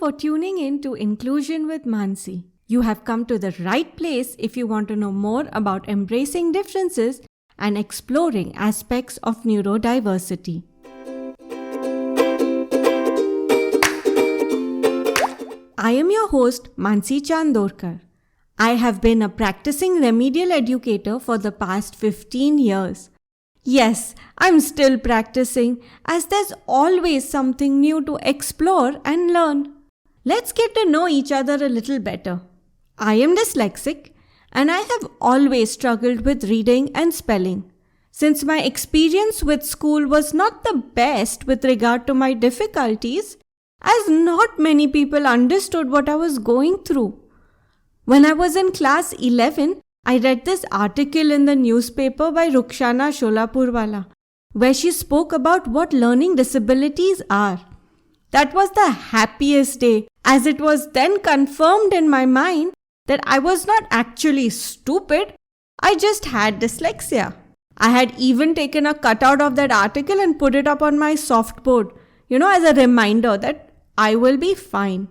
for tuning in to Inclusion with Mansi. You have come to the right place if you want to know more about embracing differences and exploring aspects of neurodiversity. I am your host, Mansi Chandorkar. I have been a practicing remedial educator for the past 15 years. Yes, I'm still practicing as there's always something new to explore and learn. Let's get to know each other a little better. I am dyslexic and I have always struggled with reading and spelling. Since my experience with school was not the best with regard to my difficulties, as not many people understood what I was going through. When I was in class 11, I read this article in the newspaper by Rukshana Sholapurwala, where she spoke about what learning disabilities are. That was the happiest day, as it was then confirmed in my mind that I was not actually stupid, I just had dyslexia. I had even taken a cutout of that article and put it up on my softboard, as a reminder that I will be fine.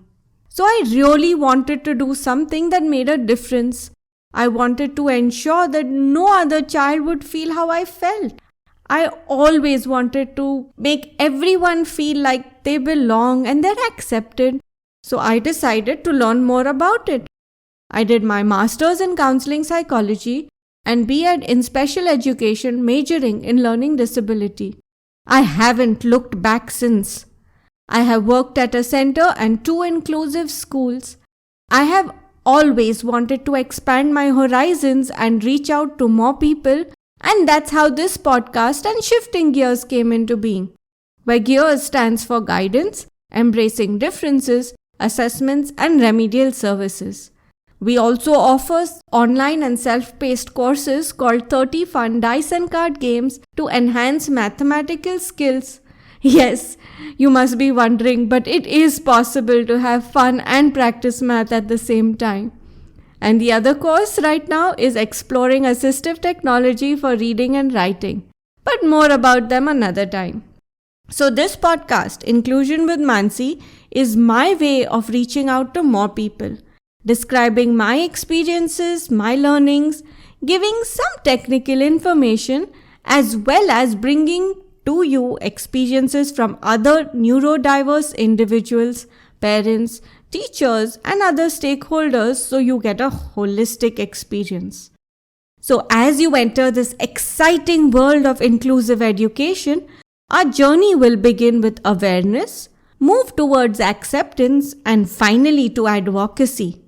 So I really wanted to do something that made a difference. I wanted to ensure that no other child would feel how I felt. I always wanted to make everyone feel like they belong and they're accepted. So I decided to learn more about it. I did my master's in counseling psychology and B.Ed in special education majoring in learning disability. I haven't looked back since. I have worked at a center and 2 inclusive schools. I have always wanted to expand my horizons and reach out to more people, and that's how this podcast and Shifting Gears came into being, where GEARS stands for Guidance, Embracing Differences, Assessments and Remedial Services. We also offer online and self-paced courses called 30 Fun Dice and Card Games to enhance mathematical skills. Yes, you must be wondering, but it is possible to have fun and practice math at the same time. And the other course right now is exploring assistive technology for reading and writing. But more about them another time. So this podcast, Inclusion with Mansi, is my way of reaching out to more people, describing my experiences, my learnings, giving some technical information, as well as bringing to you experiences from other neurodiverse individuals, parents, teachers, and other stakeholders so you get a holistic experience. So as you enter this exciting world of inclusive education, our journey will begin with awareness, move towards acceptance, and finally to advocacy.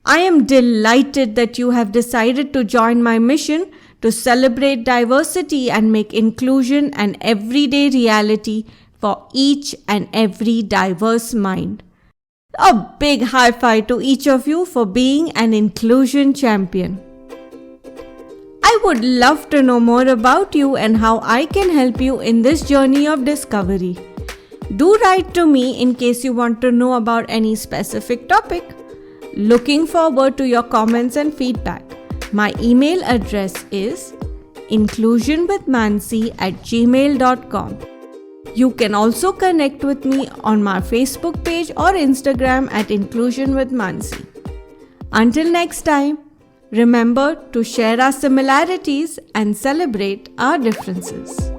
I am delighted that you have decided to join my mission to celebrate diversity and make inclusion an everyday reality for each and every diverse mind. A big high five to each of you for being an inclusion champion. I would love to know more about you and how I can help you in this journey of discovery. Do write to me in case you want to know about any specific topic. Looking forward to your comments and feedback. My email address is inclusionwithmansi@gmail.com. You can also connect with me on my Facebook page or Instagram at Inclusion with Mansi. Until next time, remember to share our similarities and celebrate our differences.